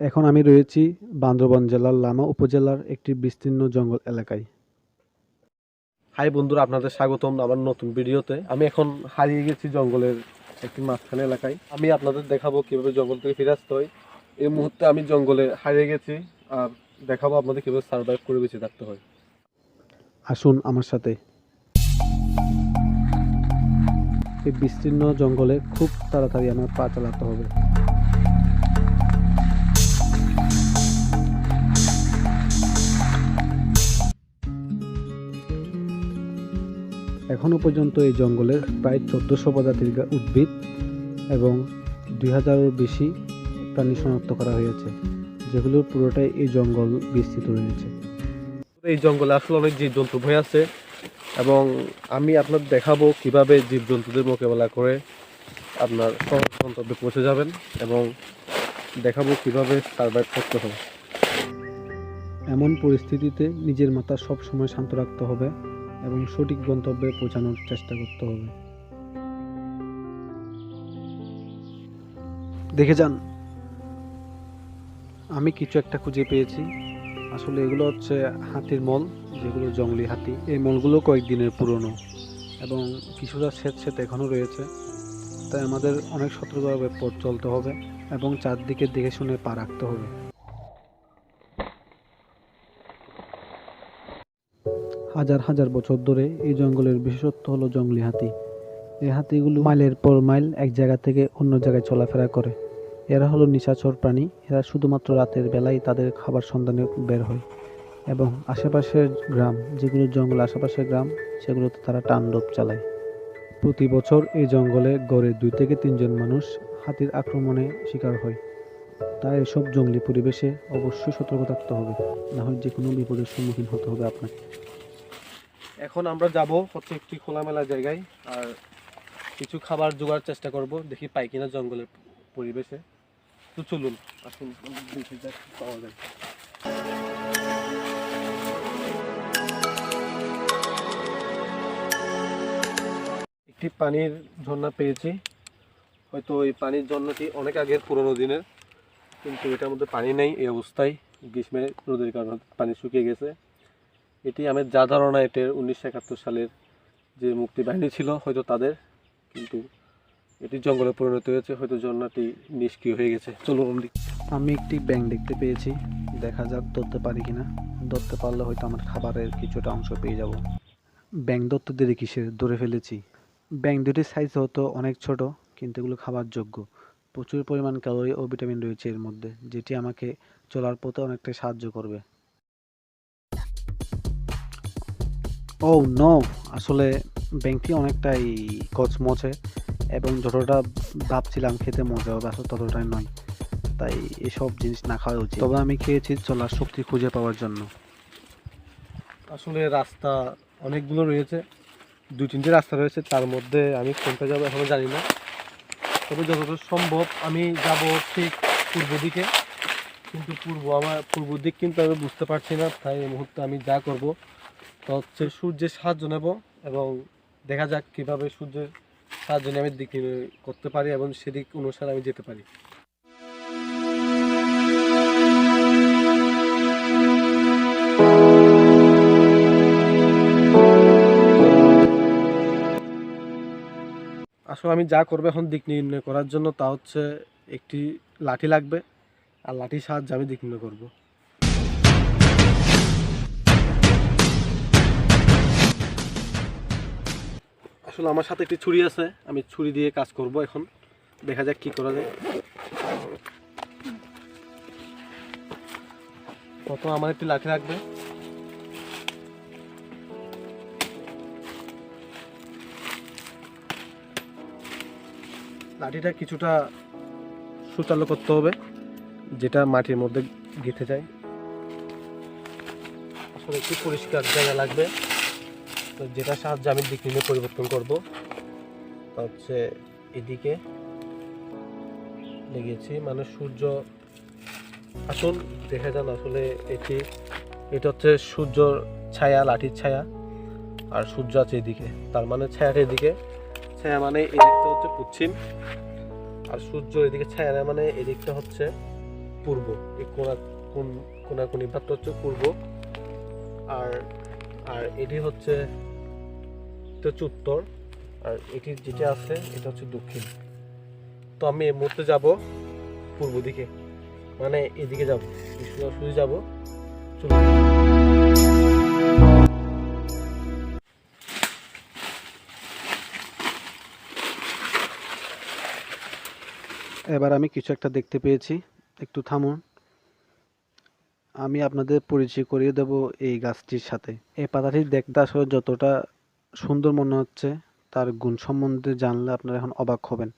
এখন আমি রয়েছি বান্দরবান জেলার লামা উপজেলার একটি বিস্তীর্ণ জঙ্গল এলাকায়। হাই বন্ধুরা, আপনাদের স্বাগতম আমার নতুন ভিডিওতে। আমি এখন হারিয়ে গেছি জঙ্গলের একটি মাঝখানে এলাকায়। আমি আপনাদের দেখাবো কিভাবে জঙ্গল থেকে ফিরে আসতে হয়। এই মুহূর্তে আমি জঙ্গলে হারিয়ে গেছি, আর দেখাবো আপনাদের কিভাবে সার্ভাইভ করে বেঁচে থাকতে হয়। আসুন আমার সাথে। এই বিস্তীর্ণ জঙ্গলে খুব তাড়াতাড়ি আমার পা চালাতে হবে। এখনো পর্যন্ত এই জঙ্গলে প্রায় 1400 প্রজাতির উদ্ভিদ এবং 2000-এর বেশি প্রাণী শনাক্ত করা হয়েছে, যেগুলোর পুরোটাই এই জঙ্গল বিস্তৃত রয়েছে। এই জঙ্গলে আসলে অনেক জীবজন্তু ভয় আছে, এবং আমি আপনাদের দেখাবো কিভাবে জীবজন্তুদের মোকাবেলা করে আপনার সহজ গন্তব্যে পৌঁছে যাবেন, এবং দেখাবো কিভাবে সার্ভাইভ করতে হবে। এমন পরিস্থিতিতে নিজের মাথা সব সময় শান্ত রাখতে হবে এবং সঠিক গন্তব্যে পৌঁছানোর চেষ্টা করতে হবে। দেখে যান, আমি কিছু একটা খুঁজে পেয়েছি। আসলে এগুলো হচ্ছে হাতির মল, যেগুলো জঙ্গলি হাতি। এই মলগুলো কয়েকদিনের পুরনো এবং কিছুটা স্যাঁতস্যাঁতে এখনও রয়েছে, তাই আমাদের অনেক সতর্কভাবে পথ চলতে হবে এবং চারদিকে দেখে শুনে পা রাখতে হবে। হাজার হাজার বছর ধরে এই জঙ্গলের বিশেষত্ব হলো জঙ্গলি হাতি। এই হাতিগুলো মাইলের পর মাইল এক জায়গা থেকে অন্য জায়গায় চলাফেরা করে। এরা হলো নিশাচর প্রাণী। এরা শুধুমাত্র রাতের বেলায় তাদের খাবার সন্ধানে বের হয় এবং আশেপাশের গ্রাম, যেগুলো জঙ্গল আশেপাশের গ্রাম, সেগুলোতে তারা তাণ্ডব চালায়। প্রতি বছর এই জঙ্গলে গড়ে 2 থেকে 3 জন মানুষ হাতির আক্রমণে শিকার হয়। তাই এসব জঙ্গলি পরিবেশে অবশ্যই সতর্ক থাকতে হবে, না হয় যে কোনো বিপদের সম্মুখীন হতে হবে আপনাকে। এখন আমরা যাব হচ্ছে একটি খোলামেলা জায়গায়, আর কিছু খাবার জোগাড় চেষ্টা করব, দেখি পাই কিনা জঙ্গলের পরিবেশে। তো চলুন, আসুন দেখি যাক কি পাওয়া যায়। একটি পানির ঝর্ণা পেয়েছি। হয়তো এই পানির ঝর্ণাটি অনেক আগের পুরোনো দিনের, কিন্তু এটার মধ্যে পানি নেই। এই অবস্থায় গ্রীষ্মের রোদের কারণে পানি শুকিয়ে গেছে। এটি আমার যা ধারণা, এটির 1971 সালের যে মুক্তিবাহিনী ছিল হয়তো তাদের, কিন্তু এটি জঙ্গলে পরিণত হয়েছে। হয়তো ঝর্ণাটি নিষ্ক্রিয় হয়ে গেছে। চলুন। আমি একটি ব্যাঙ দেখতে পেয়েছি, দেখা যাক ধরতে পারি কিনা। ধরতে পারলে হয়তো আমার খাবারের কিছুটা অংশ পেয়ে যাব। ব্যাঙ ধরতে দেরি কিসের, ধরে ফেলেছি। ব্যাঙ দুটির সাইজ হতো অনেক ছোট, কিন্তু এগুলো খাবার যোগ্য। প্রচুর পরিমাণ ক্যালোরি ও ভিটামিন রয়েছে এর মধ্যে, যেটি আমাকে চলার পথে অনেকটাই সাহায্য করবে। ও নো, আসলে ব্যাঙটি অনেকটাই কচমচে এবং যতটা ভাবছিলাম খেতে মজা হবে আসলে ততটাই নয়, তাই এসব জিনিস না খাওয়া উচিত। তবে আমি খেয়েছি চলার শক্তি খুঁজে পাওয়ার জন্য। আসলে রাস্তা অনেকগুলো রয়েছে, 2-3টে রাস্তা রয়েছে, তার মধ্যে আমি কোনটা যাবো এখনো জানি না। তবে যতটা সম্ভব আমি যাব ঠিক পূর্ব দিকে, কিন্তু পূর্ব দিক কিন্তু আমি বুঝতে পারছি না। তাই এই মুহূর্তে আমি যা করব তা হচ্ছে সূর্যের সাহায্য নেব, এবং দেখা যাক কিভাবে সূর্যের সাহায্য নিয়ে আমি দিক নির্ণয় করতে পারি এবং সেদিক অনুসারে আমি যেতে পারি। আসলে আমি যা করবো এখন দিক নির্ণয় করার জন্য, তা হচ্ছে একটি লাঠি লাগবে, আর লাঠির সাহায্যে আমি দিক নির্ণয় করবো। আসলে আমার সাথে একটি ছুরি আছে, আমি ছুরি দিয়ে কাজ করব এখন। দেখা যাক কি করা যায়। প্রথম আমার একটি লাঠি লাগবে। লাঠিটা কিছুটা সুচালো করতে হবে, যেটা মাটির মধ্যে গেঁথে যায়। আসলে একটু পরিষ্কার জায়গা লাগবে, তো যেটা সাহায্যে আমি দিক নির্ণয় পরিবর্তন করব। তা হচ্ছে এদিকে লেগেছি, মানে সূর্য। আসুন দেখা যান, আসলে এটা হচ্ছে সূর্যর ছায়া, লাঠির ছায়া, আর সূর্য আছে এদিকে, তার মানে ছায়াটা এদিকে। ছায়া মানে এদিকটা হচ্ছে পশ্চিম, আর সূর্য এদিকে ছায়া মানে এদিকটা হচ্ছে পূর্ব, এই কোনাকুনি ভাগটা হচ্ছে পূর্ব, আর আর এটি হচ্ছে উত্তর, আর এটি যেটা আছে এটা হচ্ছে দক্ষিণ। তো আমি এই মুহূর্তে যাব পূর্ব দিকে, মানে এদিকে যাব, সোজাসুজি যাব। চলুন। এবার আমি কিছু একটা দেখতে পেয়েছি, একটু থামুন। আমি আপনাদের পরিচয় করিয়ে দেব এই গাছটির সাথে। এই পাতাটি দেখতে আসলে যতটা সুন্দর মনে হচ্ছে, তার গুণ সম্বন্ধে জানলে আপনারা এখন অবাক হবেন।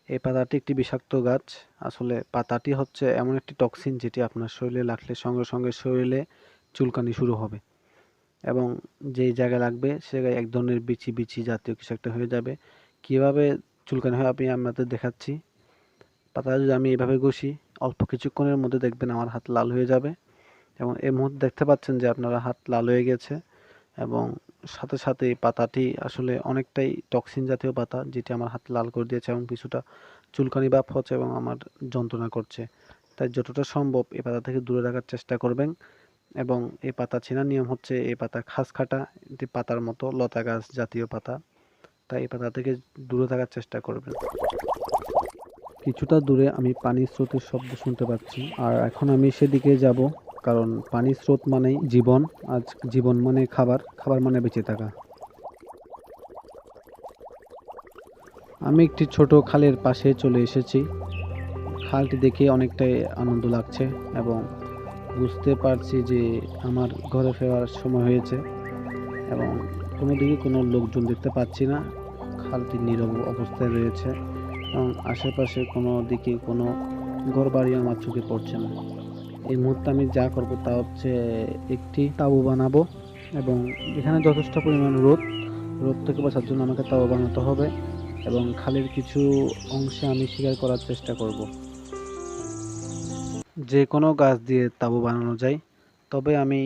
এই পাতাটি একটি বিষাক্ত গাছ। আসলে পাতাটি হচ্ছে এমন একটি টক্সিন যেটি আপনার শরীরে লাগলে সঙ্গে সঙ্গে শরীরে চুলকানি শুরু হবে, এবং যেই জায়গায় লাগবে সে জায়গায় এক ধরনের বিচি বিচি জাতীয় কিছু একটা হয়ে যাবে। কিভাবে চুলকানি হয় আমি আপনাদের দেখাচ্ছি। পাতা যদি আমি এভাবে ঘষি, অল্প কিছুক্ষণের মধ্যে দেখবেন আমার হাত লাল হয়ে যাবে, এবং এই মুহূর্তে দেখতে পাচ্ছেন যে আপনারা হাত লাল হয়ে গেছে, এবং সাথে সাথে এই পাতাটি আসলে অনেকটাই টক্সিন জাতীয় পাতা, যেটি আমার হাত লাল করে দিয়েছে এবং কিছুটা চুলকানি ভাব হচ্ছে এবং আমার যন্ত্রণা করছে। তাই যতটা সম্ভব এই পাতা থেকে দূরে রাখার চেষ্টা করবেন। এবং এই পাতা চেনার নিয়ম হচ্ছে এই পাতা খাস কাটা, এটি পাতার মতো লতা গাছ জাতীয় পাতা, তাই এই পাতা থেকে দূরে থাকার চেষ্টা করবেন। কিছুটা দূরে আমি পানির স্রোতের শব্দ শুনতে পাচ্ছি, আর এখন আমি সেদিকে যাব, কারণ পানির স্রোত মানেই জীবন। আজ জীবন মানে খাবার, খাবার মানে বেঁচে থাকা। আমি একটি ছোট খালের পাশে চলে এসেছি। খালটি দেখে অনেকটাই আনন্দ লাগছে, এবং বুঝতে পারছি যে আমার ঘরে ফেরার সময় হয়েছে, এবং কোনো দিকে কোনো লোকজন দেখতে পাচ্ছি না। খালটি নীরব অবস্থায় রয়েছে, এবং আশেপাশে কোনো দিকে কোনো ঘরবাড়ি আমার চোখে পড়ছে না। এই মুহূর্তে আমি যা করব তা হচ্ছে একটি তাঁবু বানাবো, এবং এখানে যথেষ্ট পরিমাণ রোদ থেকে বাঁচার জন্য আমাকে তাঁবু বানাতে হবে, এবং খালের কিছু অংশে আমি শিকার করার চেষ্টা করব। যে কোনো গাছ দিয়ে তাঁবু বানানো যায়, তবে আমি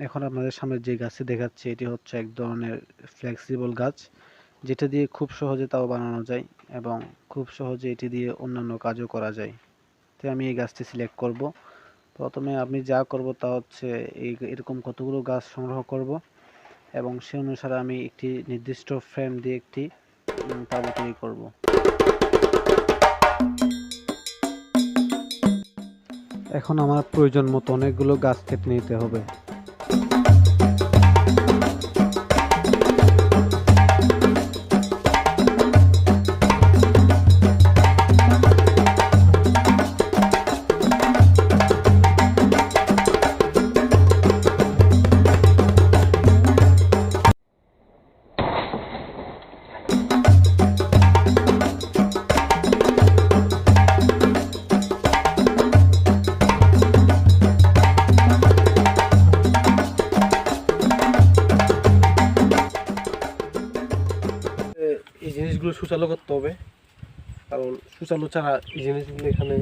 এখন আপনাদের সামনে যে গাছটি দেখাচ্ছি এটি হচ্ছে এক ধরনের ফ্লেক্সিবল গাছ, যেটা দিয়ে খুব সহজে তাঁবু বানানো যায়, এবং খুব সহজে এটি দিয়ে অন্যান্য কাজও করা যায়। তাই আমি এই গাছটি সিলেক্ট করব। প্রথমে আমি যা করব তা হচ্ছে এরকম কতগুলো গাছ সংগ্রহ করব, এবং সে অনুসারে আমি একটি নির্দিষ্ট ফ্রেম দিয়ে একটি তাঁবু তৈরি করব। এখন আমার প্রয়োজন মতো অনেকগুলো গাছ কেটে নিতে হবে। এই জিনিসগুলো সুচালু করতে হবে, কারণ সুচালু ছাড়া এই জিনিসগুলো এখানে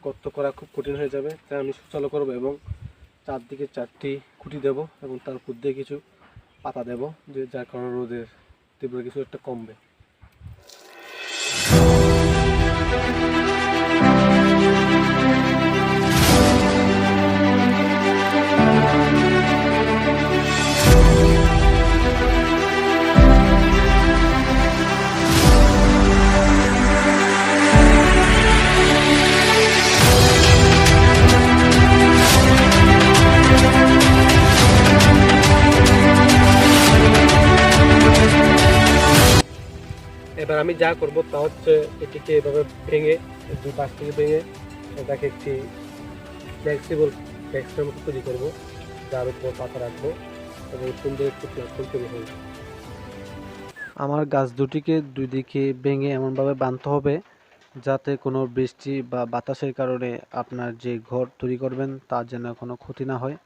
গর্ত করা খুব কঠিন হয়ে যাবে। তাই আমি সুচালু করবো, এবং চারদিকে 4টি খুঁটি দেব, এবং তার উপর দিয়ে কিছু পাতা দেব, যে যার কারণে রোদের তীব্র কিছু একটা কমবে। এবার আমি যা করব তা হচ্ছে এটিকে এভাবে ভেঙে, দুই পাশ থেকে ভেঙে এটাকে একটি ফ্লেক্সিবল ডেস্কের মতো তৈরি করবো, যার উপর পাতা রাখবো এবং সুন্দর একটি প্ল্যাটফর্ম তৈরি হবে। আমার গাছ দুটিকে দুই দিকে ভেঙে এমনভাবে বাঁধতে হবে যাতে কোনো বৃষ্টি বা বাতাসের কারণে আপনার যে ঘর তৈরি করবেন তার যেন কোনো ক্ষতি না হয়,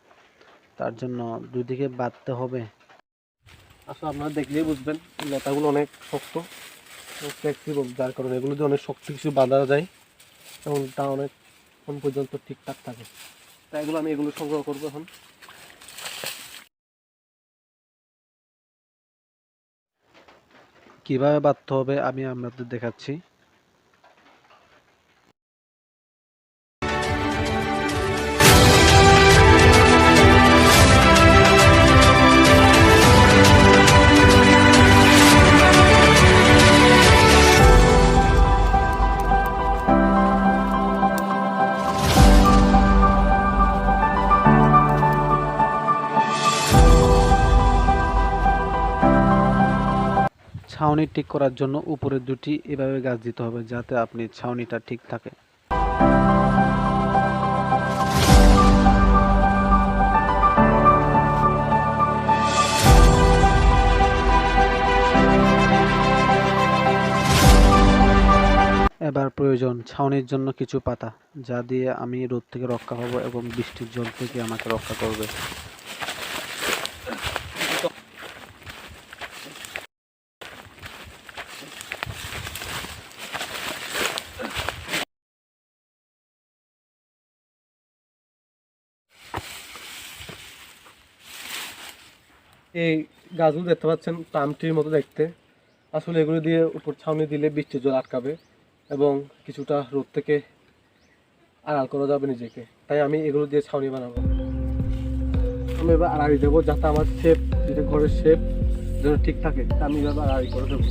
তার জন্য দুই দিকে বাঁধতে হবে। আসলে আপনারা দেখলেই বুঝবেন লতাগুলো অনেক শক্ত ফ্লেক্সিবল, যার কারণে এগুলো দিয়ে অনেক শক্ত কিছু বাঁধা যায় এবং তা অনেকক্ষণ পর্যন্ত ঠিকঠাক থাকে। তাই আমি এগুলো সংগ্রহ করবো এখন। কিভাবে বাঁধতে হবে আমি আপনাদের দেখাচ্ছি। ছাউনি ঠিক করার জন্য উপরে দুটি এভাবে গাছ দিতে হবে যাতে আপনি ছাউনিটা ঠিক থাকে। এবার প্রয়োজন ছাউনির জন্য কিছু পাতা, যা দিয়ে আমি রোদ থেকে রক্ষা পাবো এবং বৃষ্টির জল থেকে আমাকে রক্ষা করবে। এই গাছগুলো দেখতে পাচ্ছেন পাম ট্রির মতো দেখতে। আসলে এগুলো দিয়ে উপর ছাউনি দিলে বৃষ্টির জল আটকাবে এবং কিছুটা রোদ থেকে আড়াল করা যাবে নিজেকে, তাই আমি এগুলো দিয়ে ছাউনি বানাবো। আমি এবার আড়াই দেবো যাতে আমার শেপ, যেটা ঘরের শেপ যেন ঠিক থাকে, তা আমি এবার আড়াই করে দেবো।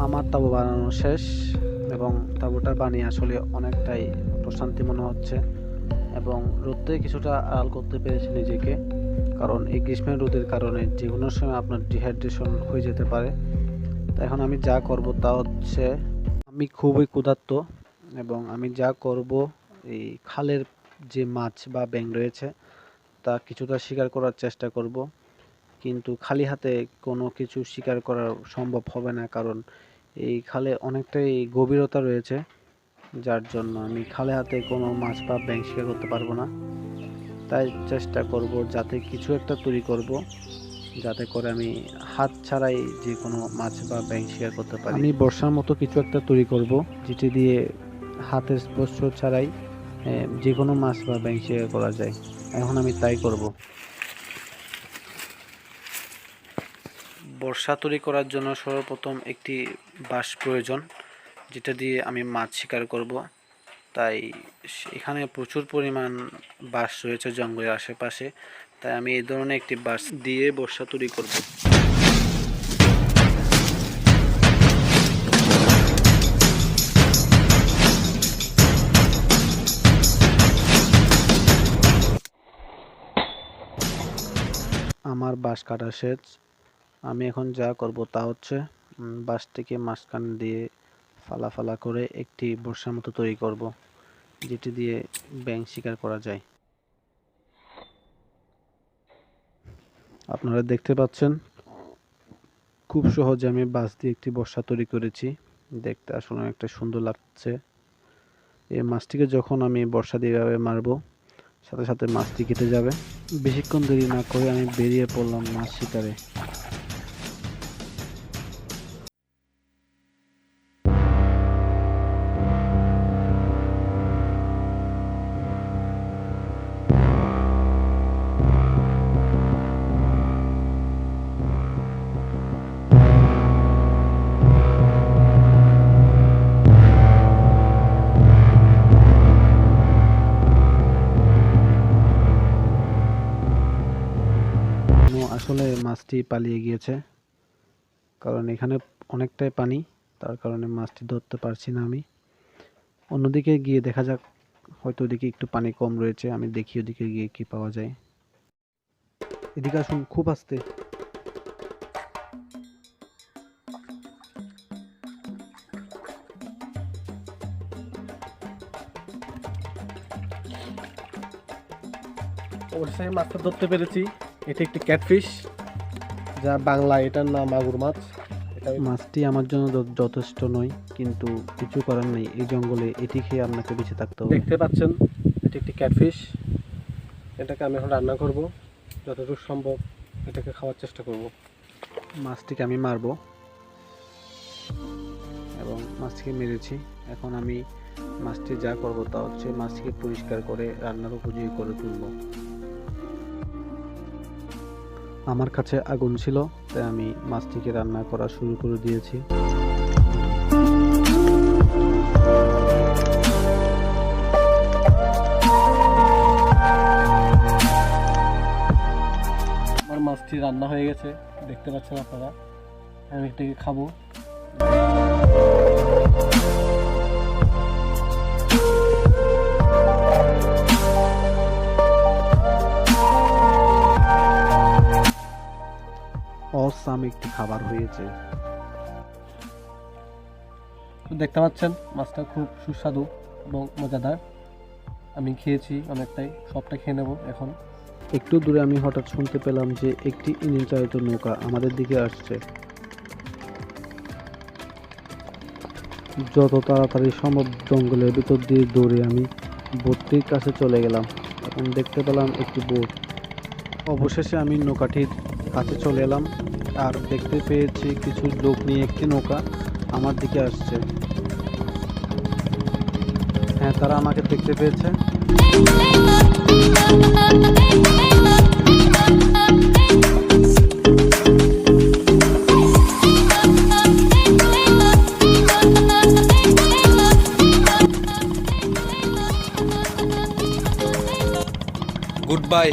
আমার তাঁবু বানানো শেষ এবং তাঁবুটা বানিয়ে আসলে অনেকটাই প্রশান্তি মনে হচ্ছে এবং রোদ থেকে কিছুটা আড়াল করতে পেরেছি নিজেকে, কারণ এই গ্রীষ্মের রোদের কারণে যে কোনো সময় আপনার ডিহাইড্রেশন হয়ে যেতে পারে। তাই এখন আমি যা করব তা হচ্ছে, আমি খুবই ক্ষুধার্ত এবং আমি যা করব এই খালের যে মাছ বা ব্যাঙ রয়েছে তা কিছুটা শিকার করার চেষ্টা করব, কিন্তু খালি হাতে কোনো কিছু শিকার করা সম্ভব হবে না, কারণ এই খালে অনেকটাই গভীরতা রয়েছে, যার জন্য আমি খালি হাতে কোনো মাছ বা ব্যাঙ শিকার করতে পারবো না। তাই চেষ্টা করব যাতে কিছু একটা তৈরি করব যাতে করে আমি হাত ছাড়াই যে কোনো মাছ বা ব্যাঙ শিকার করতে পারি। আমি বর্ষার মতো কিছু একটা তৈরি করব যেটি দিয়ে হাতের স্পর্শ ছাড়াই যে কোনো মাছ বা ব্যাঙ শিকার করা যায়। এখন আমি তাই করব। বর্ষা তৈরি করার জন্য সর্বপ্রথম একটি বাঁশ প্রয়োজন, যেটা দিয়ে আমি মাছ শিকার করব। তাই এখানে প্রচুর পরিমাণ বাঁশ রয়েছে জঙ্গলের আশেপাশে, তাই আমি এই ধরনের একটি বাঁশ দিয়ে বর্ষা তৈরি করব। আমার বাঁশ কাটা শেষ। আমি এখন যা করব তা হচ্ছে বাঁশটিকে মাঝখান দিয়ে ফালা ফালা করে একটি বর্ষার মতো তৈরি করব, যেটি দিয়ে ব্যাঙ শিকার করা যায়। আপনারা দেখতে পাচ্ছেন খুব সহজে আমি বাঁশ দিয়ে একটি বর্ষা তৈরি করেছি, দেখতে আসলে অনেকটা সুন্দর লাগছে। এই মাছটিকে যখন আমি বর্ষা দিয়ে এভাবে মারবো, সাথে সাথে মাছটি কেটে যাবে। বেশিক্ষণ দেরি না করে আমি বেরিয়ে পড়লাম মাছ শিকারে। আসলে মাছটি পালিয়ে গিয়েছে, কারণ এখানে অনেকটাই পানি, তার কারণে মাছটি ধরতে পারছি না আমি। অন্যদিকে গিয়ে দেখা যাক, হয়তো ওদিকে একটু পানি কম রয়েছে, আমি দেখি ওদিকে গিয়ে কি পাওয়া যায়। এদিকে আসুন, খুব আস্তে। অবশ্যই মাছটা ধরতে পেরেছি, এটি একটি ক্যাটফিশ, যা বাংলা এটার নাম মাগুর মাছ। মাছটি আমার জন্য যথেষ্ট নয়, কিন্তু কিছু করার নেই, এই জঙ্গলে এটি খেয়ে আপনাকে বেঁচে থাকতে হবে। দেখতে পাচ্ছেন এটি একটি ক্যাটফিশ, এটাকে আমি এখন রান্না করব, যতটুকু সম্ভব এটাকে খাওয়ার চেষ্টা করব। মাছটিকে আমি মারবো এবং মাছটিকে মেরেছি। এখন আমি মাছটি যা করব তা হচ্ছে মাছটিকে পরিষ্কার করে রান্নার উপযোগী করে তুলব। আমার কাছে আগুন ছিল, তাই আমি মাছটিকে রান্না করা শুরু করে দিয়েছি। আমার মাছটি রান্না হয়ে গেছে, দেখতে পাচ্ছেন আপনারা। আমি এটাকে খাবো। অসাম একটি খাবার হয়েছে। তো দেখতে পাচ্ছেন মাছটা খুব সুস্বাদু এবং মজাদার। আমি খেয়েছি অনেকটাই, সবটা খেয়ে নেব এখন। একটু দূরে আমি হঠাৎ শুনতে পেলাম যে একটি ইঞ্জিন চালিত নৌকা আমাদের দিকে আসছে। যত তাড়াতাড়ি সম্ভব জঙ্গলের ভিতর দিয়ে দৌড়ে আমি বোটটির কাছে চলে গেলাম। এখন দেখতে পেলাম একটি বোট। অবশেষে আমি নৌকাটির কাছে চলে এলাম আর দেখতে পেয়েছি কিছু লোক নিয়ে একটি নৌকা আমার দিকে আসছে। হ্যাঁ, তারা আমাকে দেখতে পেয়েছে। Good bye.